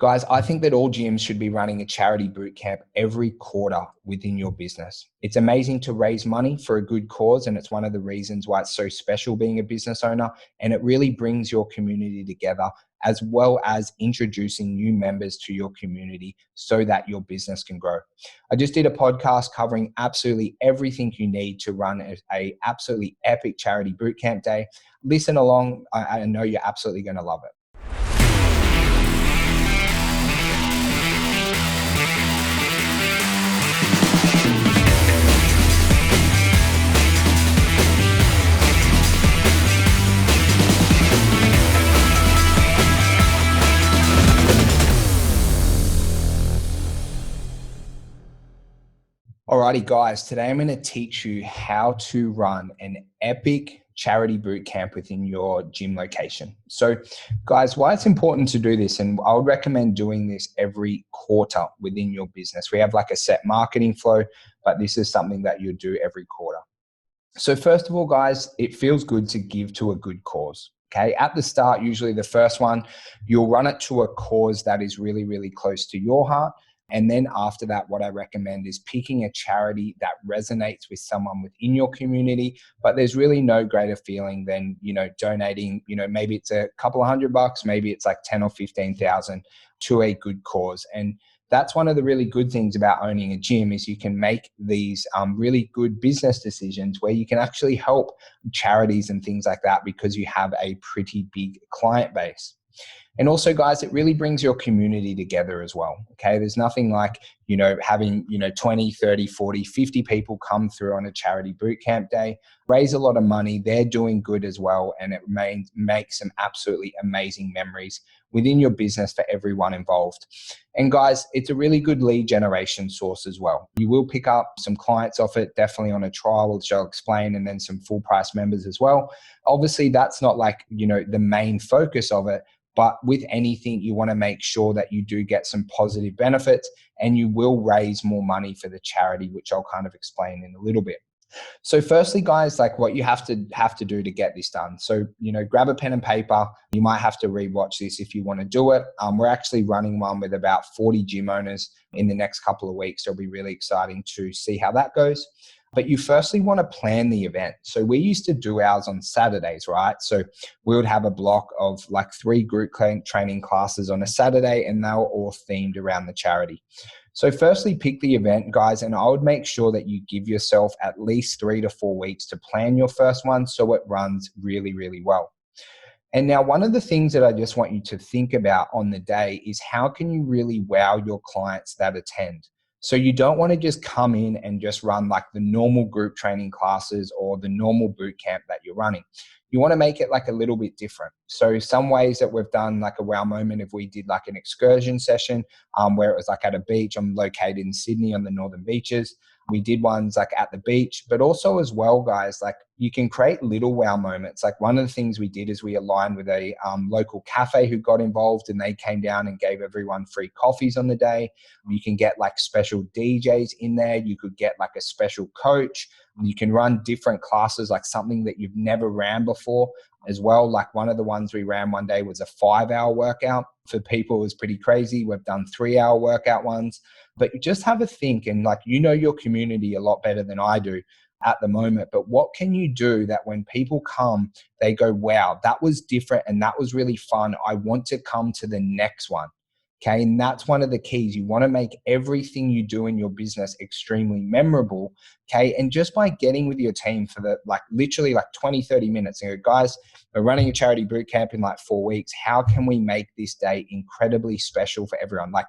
Guys, I think that all gyms should be running a charity boot camp every quarter within your business. It's amazing to raise money for a good cause, and it's one of the reasons why it's so special being a business owner, and it really brings your community together, as well as introducing new members to your community so that your business can grow. I just did a podcast covering absolutely everything you need to run a absolutely epic charity boot camp day. Listen along. I know you're absolutely going to love it. Alrighty, guys, today I'm going to teach you how to run an epic charity boot camp within your gym location. So, guys, why it's important to do this, and I would recommend doing this every quarter within your business. We have like a set marketing flow, but this is something that you do every quarter. So first of all, guys, it feels good to give to a good cause. Okay, at the start, usually the first one, you'll run it to a cause that is really, really close to your heart. And then after that, what I recommend is picking a charity that resonates with someone within your community. But there's really no greater feeling than, donating, maybe it's a couple of $100, maybe it's like 10 or 15,000 to a good cause. And that's one of the really good things about owning a gym is you can make these really good business decisions where you can actually help charities and things like that because you have a pretty big client base. And also, guys, it really brings your community together as well. Okay, there's nothing like, having, 20, 30, 40, 50 people come through on a charity boot camp day, raise a lot of money. They're doing good as well. And it makes some absolutely amazing memories within your business for everyone involved. And guys, it's a really good lead generation source as well. You will pick up some clients off it, definitely on a trial, which I'll explain, and then some full price members as well. Obviously, that's not like, the main focus of it. But with anything, you want to make sure that you do get some positive benefits and you will raise more money for the charity, which I'll kind of explain in a little bit. So firstly, guys, like what you have to do to get this done. So, grab a pen and paper. You might have to rewatch this if you want to do it. We're actually running one with about 40 gym owners in the next couple of weeks. It'll be really exciting to see how that goes. But you firstly want to plan the event. So we used to do ours on Saturdays, right? So we would have a block of like 3 group training classes on a Saturday, and they were all themed around the charity. So firstly, pick the event, guys, and I would make sure that you give yourself at least 3 to 4 weeks to plan your first one so it runs really, really well. And now one of the things that I just want you to think about on the day is how can you really wow your clients that attend? So you don't want to just come in and just run like the normal group training classes or the normal boot camp that you're running. You want to make it like a little bit different. So some ways that we've done like a wow moment, if we did like an excursion session where it was like at a beach. I'm located in Sydney on the northern beaches. We did ones like at the beach, but also as well, guys, like you can create little wow moments. Like one of the things we did is we aligned with a local cafe who got involved, and they came down and gave everyone free coffees on the day. You can get like special DJs in there. You could get like a special coach. You can run different classes, like something that you've never ran before as well. Like one of the ones we ran one day was a 5-hour workout. For people, it was pretty crazy. We've done 3-hour workout ones, but you just have a think, and like, your community a lot better than I do at the moment. But what can you do that when people come, they go, wow, that was different and that was really fun. I want to come to the next one. Okay. And that's one of the keys. You want to make everything you do in your business extremely memorable. Okay. And just by getting with your team for literally 20, 30 minutes and go, guys, we're running a charity boot camp in like 4 weeks. How can we make this day incredibly special for everyone? Like,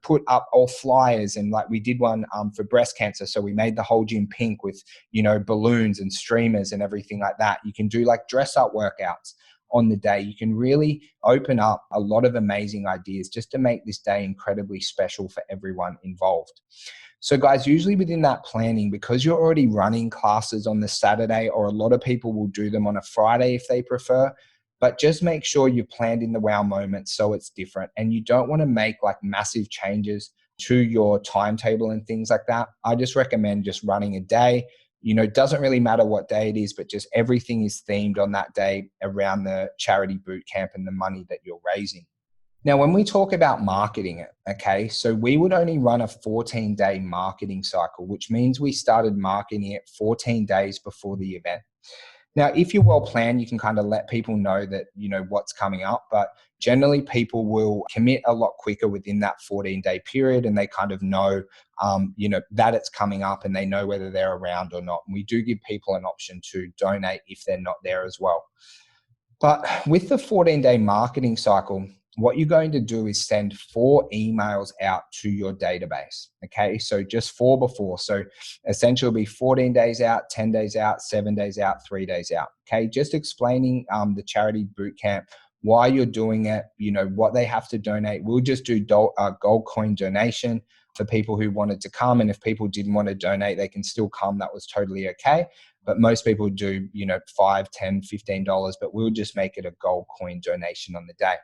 put up all flyers, and like we did one for breast cancer. So we made the whole gym pink with, balloons and streamers and everything like that. You can do like dress up workouts on the day. You can really open up a lot of amazing ideas just to make this day incredibly special for everyone involved. So guys, usually within that planning, because you're already running classes on the Saturday, or a lot of people will do them on a Friday if they prefer, but just make sure you planned in the wow moments so it's different. And you don't want to make like massive changes to your timetable and things like that. I just recommend just running a day. It doesn't really matter what day it is, but just everything is themed on that day around the charity boot camp and the money that you're raising. Now, when we talk about marketing it, okay, so we would only run a 14-day marketing cycle, which means we started marketing it 14 days before the event. Now, if you're well planned, you can kind of let people know that, what's coming up, but generally people will commit a lot quicker within that 14-day period, and they kind of know, that it's coming up, and they know whether they're around or not. And we do give people an option to donate if they're not there as well. But with the 14-day marketing cycle, what you're going to do is send 4 emails out to your database. Okay, so just 4 before. So essentially it'll be 14 days out, 10 days out, 7 days out, 3 days out. Okay, just explaining the charity bootcamp, why you're doing it, what they have to donate. We'll just do gold coin donation for people who wanted to come. And if people didn't want to donate, they can still come. That was totally okay. But most people do, $5, $10, $15, but we'll just make it a gold coin donation on the day.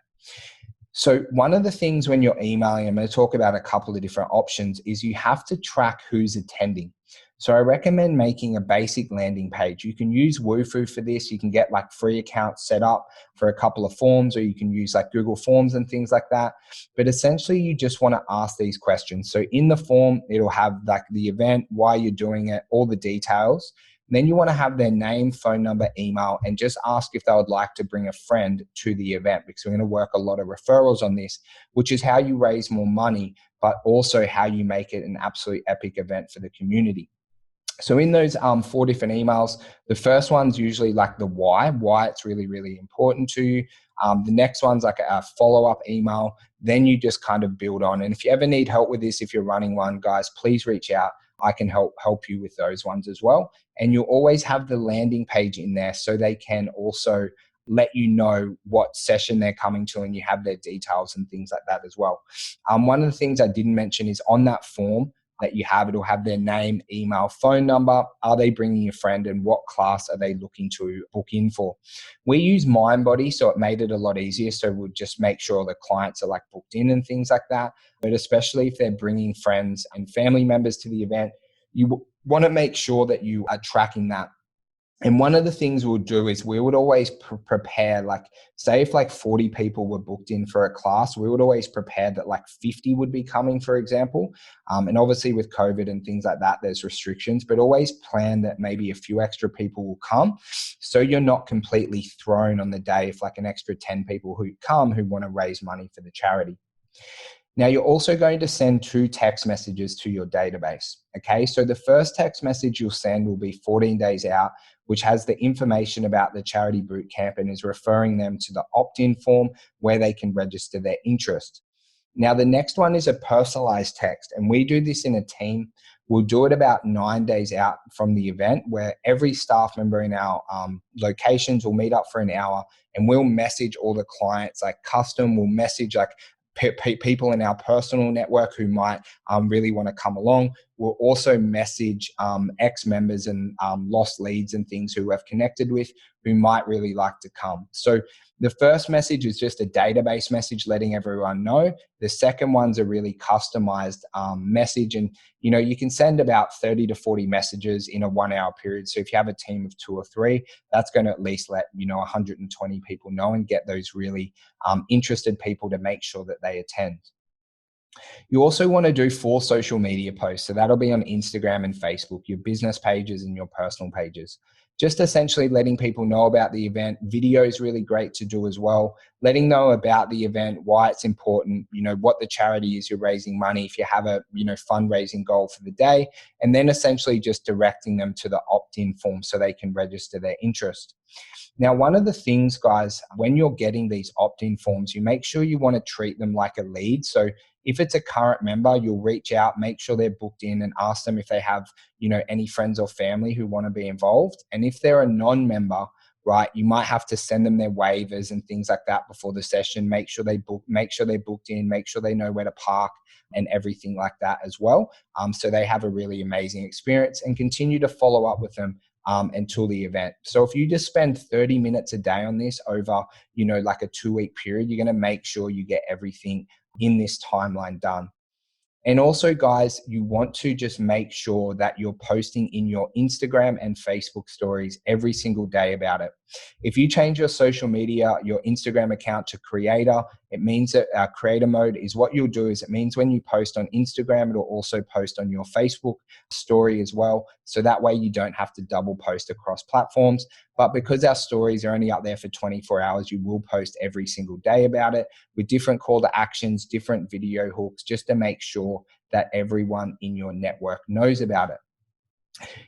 So one of the things when you're emailing, I'm going to talk about a couple of different options, is you have to track who's attending. So I recommend making a basic landing page. You can use Wufoo for this. You can get like free accounts set up for a couple of forms, or you can use like Google Forms and things like that. But essentially you just want to ask these questions. So in the form, it'll have like the event, why you're doing it, all the details. Then you want to have their name, phone number, email, and just ask if they would like to bring a friend to the event, because we're going to work a lot of referrals on this, which is how you raise more money, but also how you make it an absolute epic event for the community. So in those 4 different emails, the first one's usually like the why it's really, really important to you. The next one's like a follow-up email. Then you just kind of build on. And if you ever need help with this, if you're running one, guys, please reach out. I can help you with those ones as well. And you'll always have the landing page in there, so they can also let you know what session they're coming to, and you have their details and things like that as well. One of the things I didn't mention is on that form that you have, it'll have their name, email, phone number. Are they bringing a friend, and what class are they looking to book in for? We use MindBody, so it made it a lot easier. So we'll just make sure the clients are like booked in and things like that. But especially if they're bringing friends and family members to the event, you want to make sure that you are tracking that. And one of the things we'll do is we would always prepare, like, say if like 40 people were booked in for a class, we would always prepare that like 50 would be coming, for example. And obviously with COVID and things like that, there's restrictions, but always plan that maybe a few extra people will come. So you're not completely thrown on the day if like an extra 10 people who come who want to raise money for the charity. Now, you're also going to send 2 text messages to your database. Okay, so the first text message you'll send will be 14 days out, which has the information about the charity bootcamp and is referring them to the opt-in form where they can register their interest. Now, the next one is a personalized text, and we do this in a team. We'll do it about 9 days out from the event, where every staff member in our locations will meet up for an hour, and we'll message all the clients like custom. We'll message like people in our personal network who might really want to come along. We'll also message ex-members and lost leads and things who have connected with who might really like to come. So the first message is just a database message letting everyone know. The second one's a really customized message. And, you can send about 30 to 40 messages in a 1 hour period. So if you have a team of 2 or 3, that's going to at least let, 120 people know and get those really interested people to make sure that they attend. You also want to do 4 social media posts. So that'll be on Instagram and Facebook, your business pages and your personal pages. Just essentially letting people know about the event. Video is really great to do as well. Letting know about the event, why it's important, what the charity is you're raising money, if you have a, fundraising goal for the day, and then essentially just directing them to the opt-in form so they can register their interest. Now, one of the things, guys, when you're getting these opt-in forms, you make sure you want to treat them like a lead. So if it's a current member, you'll reach out, make sure they're booked in, and ask them if they have, any friends or family who want to be involved. And if they're a non-member, right, you might have to send them their waivers and things like that before the session. Make sure they're booked in, make sure they know where to park and everything like that as well. So they have a really amazing experience, and continue to follow up with them until the event. So if you just spend 30 minutes a day on this over, like a 2-week period, you're going to make sure you get everything in this timeline done. And also, guys, you want to just make sure that you're posting in your Instagram and Facebook stories every single day about it. If you change your social media, your Instagram account to creator, it means that creator mode is what you'll do is it means when you post on Instagram, it'll also post on your Facebook story as well. So that way you don't have to double post across platforms. But because our stories are only up there for 24 hours, you will post every single day about it with different call to actions, different video hooks, just to make sure that everyone in your network knows about it.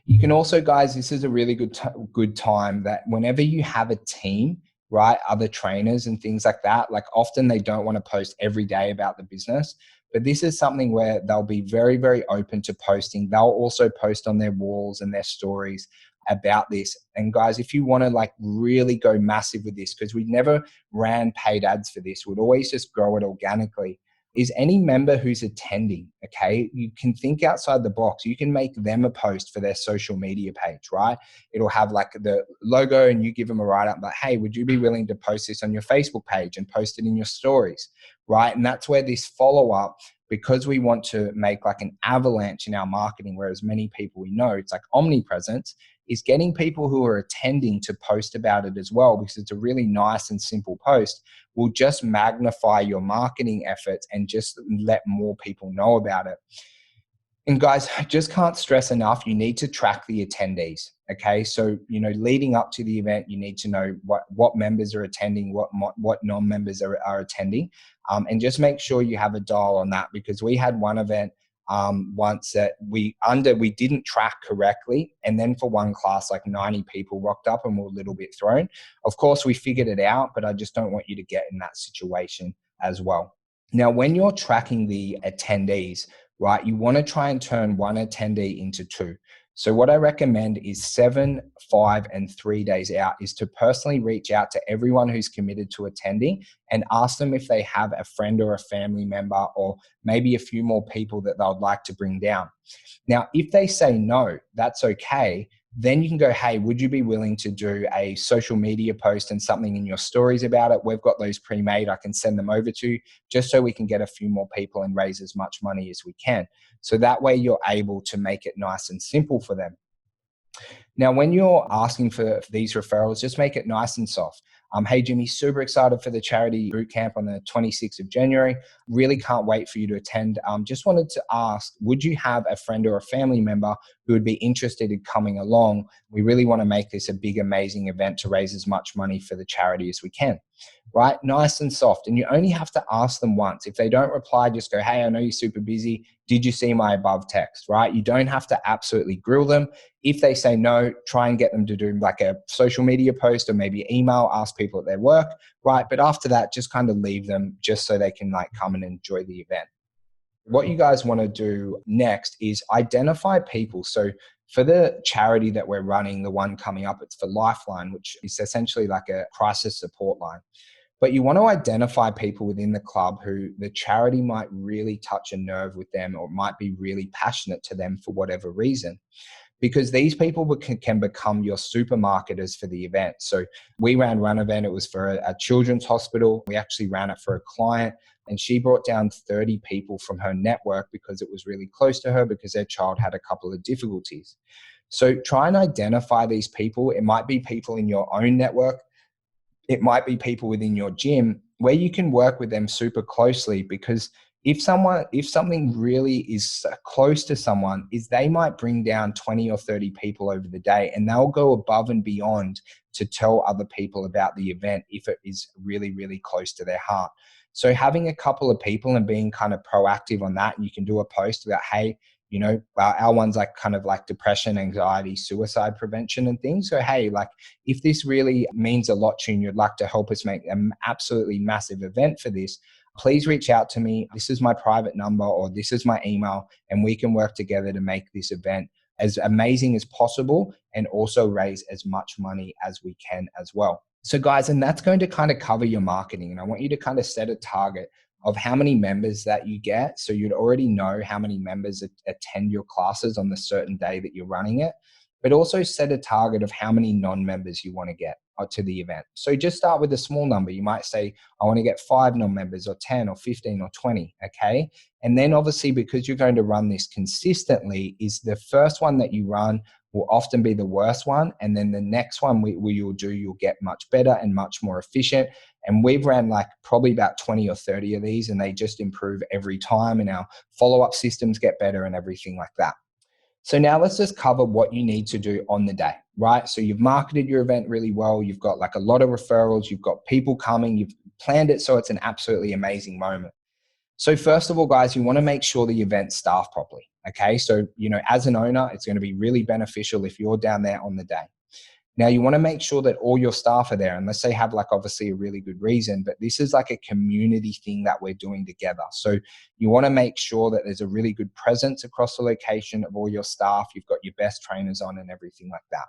You can also, guys, this is a really good time that whenever you have a team, right, other trainers and things like that, like often they don't want to post every day about the business, but this is something where they'll be very, very open to posting. They'll also post on their walls and their stories about this. And guys, if you want to like really go massive with this, because we never ran paid ads for this, we'd always just grow it organically, is any member who's attending, okay, you can think outside the box. You can make them a post for their social media page, right? It'll have like the logo and you give them a write-up, but hey, would you be willing to post this on your Facebook page and post it in your stories, right? And that's where this follow-up, because we want to make like an avalanche in our marketing, whereas many people we know, it's like omnipresence, is getting people who are attending to post about it as well, because it's a really nice and simple post, will just magnify your marketing efforts and just let more people know about it. And guys, I just can't stress enough, you need to track the attendees, okay? So, leading up to the event, you need to know what members are attending, what non-members are attending, and just make sure you have a dial on that, because we had one event once that we didn't track correctly. And then for one class, like 90 people rocked up and were a little bit thrown. Of course, we figured it out, but I just don't want you to get in that situation as well. Now, when you're tracking the attendees, right, you want to try and turn one attendee into two. So what I recommend is 7, 5, and 3 days out is to personally reach out to everyone who's committed to attending and ask them if they have a friend or a family member or maybe a few more people that they'd like to bring down. Now, if they say no, that's okay. Then you can go, hey, would you be willing to do a social media post and something in your stories about it? We've got those pre-made. I can send them over to you just so we can get a few more people and raise as much money as we can. So that way you're able to make it nice and simple for them. Now, when you're asking for these referrals, just make it nice and soft. Hey, Jimmy, super excited for the charity bootcamp on the 26th of January. Really can't wait for you to attend. Just wanted to ask, would you have a friend or a family member who would be interested in coming along? We really want to make this a big, amazing event to raise as much money for the charity as we can. Right? Nice and soft. And you only have to ask them once. If they don't reply, just go, hey, I know you're super busy. Did you see my above text? Right? You don't have to absolutely grill them. If they say no, try and get them to do like a social media post or maybe email, ask people at their work, right? But after that, just kind of leave them just so they can like come and enjoy the event. What you guys want to do next is identify people. So for the charity that we're running, the one coming up, it's for Lifeline, which is essentially like a crisis support line. But you want to identify people within the club who the charity might really touch a nerve with them or might be really passionate to them for whatever reason, because these people can become your supermarketers for the event. So we ran one event. It was for a children's hospital. We actually ran it for a client, and she brought down 30 people from her network because it was really close to her because their child had a couple of difficulties. So try and identify these people. It might be people in your own network. It might be people within your gym where you can work with them super closely, because if something really is close to someone, is they might bring down 20 or 30 people over the day, and they'll go above and beyond to tell other people about the event if it is really, really close to their heart. So having a couple of people and being kind of proactive on that, and you can do a post about, hey, our one's like kind of like depression, anxiety, suicide prevention and things. So, hey, like if this really means a lot to you and you'd like to help us make an absolutely massive event for this, please reach out to me. This is my private number or this is my email, and we can work together to make this event as amazing as possible and also raise as much money as we can as well. So guys, and that's going to kind of cover your marketing. And I want you to kind of set a target of how many members that you get. So you'd already know how many members attend your classes on the certain day that you're running it, but also set a target of how many non-members you want to get to the event. So just start with a small number. You might say, I want to get 5 non-members or 10 or 15 or 20. Okay. And then obviously, because you're going to run this consistently, is the first one that you run will often be the worst one. And then the next one you'll get much better and much more efficient. And we've ran like probably about 20 or 30 of these, and they just improve every time. And our follow-up systems get better and everything like that. So now let's just cover what you need to do on the day, right? So you've marketed your event really well. You've got like a lot of referrals. You've got people coming. You've planned it so it's an absolutely amazing moment. So first of all, guys, you want to make sure the event's staffed properly. Okay. So, as an owner, it's going to be really beneficial if you're down there on the day. Now, you want to make sure that all your staff are there, unless they have like obviously a really good reason, but this is like a community thing that we're doing together. So you want to make sure that there's a really good presence across the location of all your staff. You've got your best trainers on and everything like that.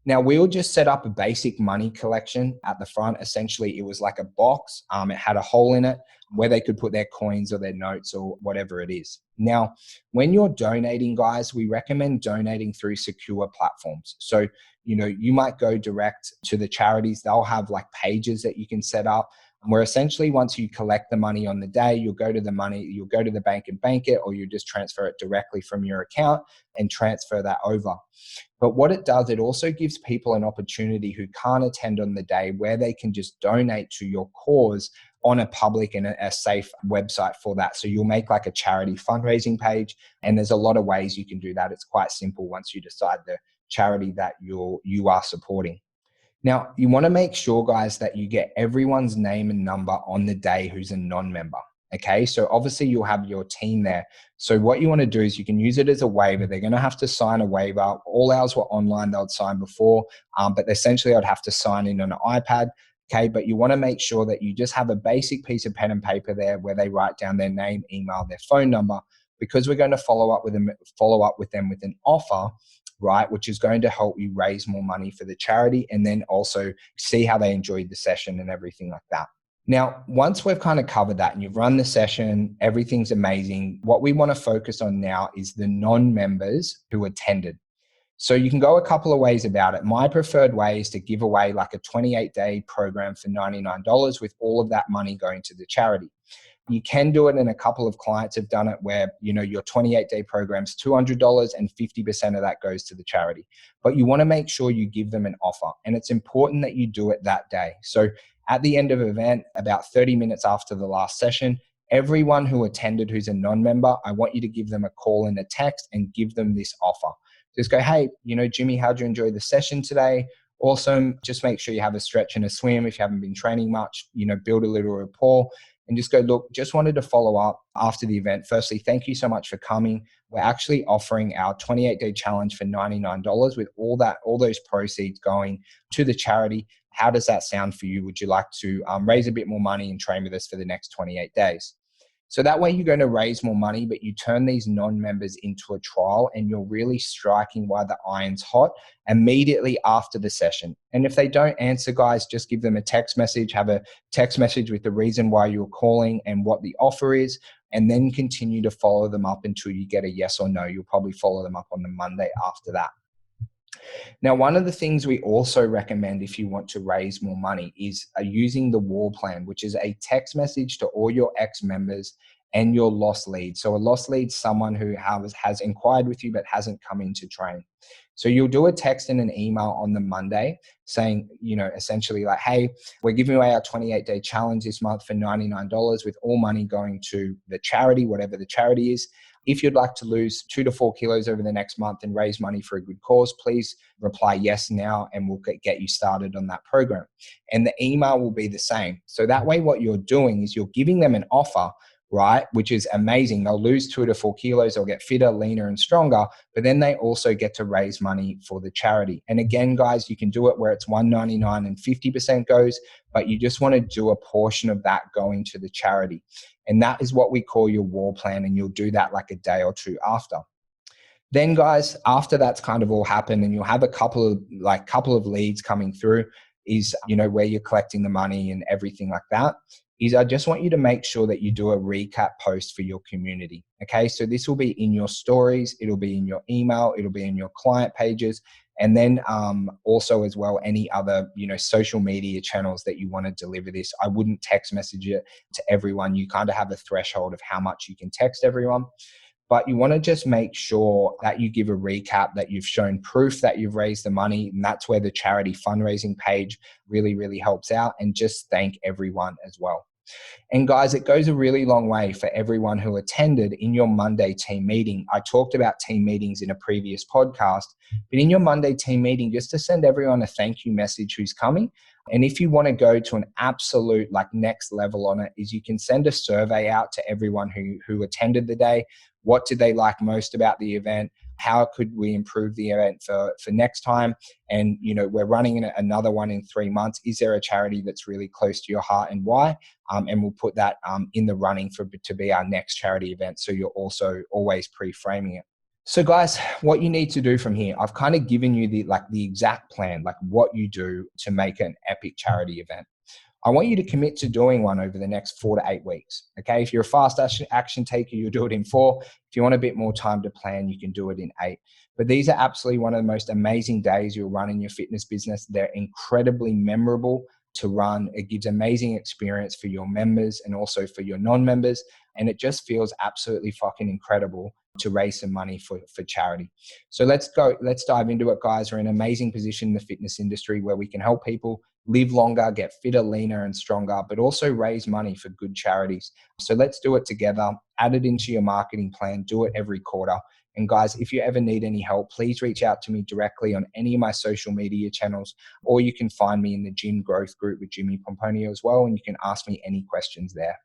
Now, we'll just set up a basic money collection at the front. Essentially, it was like a box. It had a hole in it where they could put their coins or their notes or whatever it is. Now, when you're donating, guys, we recommend donating through secure platforms. So, you might go direct to the charities. They'll have like pages that you can set up where essentially once you collect the money on the day, you'll go to the bank and bank it, or you just transfer it directly from your account and transfer that over. But what it does, it also gives people an opportunity who can't attend on the day where they can just donate to your cause on a public and a safe website for that. So you'll make like a charity fundraising page, and there's a lot of ways you can do that. It's quite simple once you decide the charity that you are supporting. Now, you want to make sure, guys, that you get everyone's name and number on the day who's a non-member. Okay, so obviously you'll have your team there. So what you want to do is you can use it as a waiver. They're going to have to sign a waiver. All ours were online. They'd sign before, but essentially I'd have to sign in on an iPad. Okay, but you want to make sure that you just have a basic piece of pen and paper there where they write down their name, email, their phone number, because we're going to follow up with them with an offer, right, which is going to help you raise more money for the charity, and then also see how they enjoyed the session and everything like that. Now, once we've kind of covered that and you've run the session, everything's amazing. What we want to focus on now is the non-members who attended. So you can go a couple of ways about it. My preferred way is to give away like a 28-day program for $99 with all of that money going to the charity. You can do it, and a couple of clients have done it where, your 28-day program's $200 and 50% of that goes to the charity. But you want to make sure you give them an offer, and it's important that you do it that day. So at the end of the event, about 30 minutes after the last session, everyone who attended who's a non-member, I want you to give them a call and a text and give them this offer. Just go, hey, Jimmy, how'd you enjoy the session today? Awesome. Just make sure you have a stretch and a swim if you haven't been training much, build a little rapport. And just go, look, just wanted to follow up after the event. Firstly, thank you so much for coming. We're actually offering our 28-day challenge for $99 with all those proceeds going to the charity. How does that sound for you? Would you like to raise a bit more money and train with us for the next 28 days? So that way you're going to raise more money, but you turn these non-members into a trial, and you're really striking while the iron's hot immediately after the session. And if they don't answer, guys, just give them a text message, have a text message with the reason why you're calling and what the offer is, and then continue to follow them up until you get a yes or no. You'll probably follow them up on the Monday after that. Now, one of the things we also recommend if you want to raise more money is using the war plan, which is a text message to all your ex-members and your lost leads. So a lost lead is someone who has inquired with you but hasn't come in to train. So you'll do a text and an email on the Monday saying, essentially like, hey, we're giving away our 28-day challenge this month for $99 with all money going to the charity, whatever the charity is. If you'd like to lose 2 to 4 kilos over the next month and raise money for a good cause, please reply yes now, and we'll get you started on that program. And the email will be the same. So that way what you're doing is you're giving them an offer, right, which is amazing. They'll lose 2 to 4 kilos, they'll get fitter, leaner, and stronger, but then they also get to raise money for the charity. And again, guys, you can do it where it's $199 and 50% goes, but you just want to do a portion of that going to the charity. And that is what we call your war plan, and you'll do that like a day or two after. Then, guys, after that's kind of all happened and you'll have a couple of leads coming through, is, where you're collecting the money and everything like that, is I just want you to make sure that you do a recap post for your community. Okay, so this will be in your stories, it'll be in your email, it'll be in your client pages, and then also as well, any other, social media channels that you want to deliver this. I wouldn't text message it to everyone. You kind of have a threshold of how much you can text everyone. but you want to just make sure that you give a recap, that you've shown proof that you've raised the money. And that's where the charity fundraising page really, really helps out, and just thank everyone as well. And guys, it goes a really long way for everyone who attended in your Monday team meeting. I talked about team meetings in a previous podcast, but in your Monday team meeting, just to send everyone a thank you message who's coming. And if you want to go to an absolute like next level on it, is you can send a survey out to everyone who attended the day. What did they like most about the event? How could we improve the event for next time? And, we're running another one in 3 months. Is there a charity that's really close to your heart, and why? And we'll put that in the running to be our next charity event. So you're also always pre-framing it. So guys, what you need to do from here, I've kind of given you the exact plan, like what you do to make an epic charity event. I want you to commit to doing one over the next 4 to 8 weeks. Okay. If you're a fast action taker, you'll do it in 4. If you want a bit more time to plan, you can do it in 8. But these are absolutely one of the most amazing days you'll run in your fitness business. They're incredibly memorable to run. It gives amazing experience for your members and also for your non-members. And it just feels absolutely fucking incredible to raise some money for charity. So let's dive into it, guys. We're in an amazing position in the fitness industry where we can help people live longer, get fitter, leaner, and stronger, but also raise money for good charities. So let's do it together. Add it into your marketing plan. Do it every quarter. And guys, if you ever need any help, please reach out to me directly on any of my social media channels, or you can find me in the Gym Growth Group with Jimmy Pomponio as well, and you can ask me any questions there.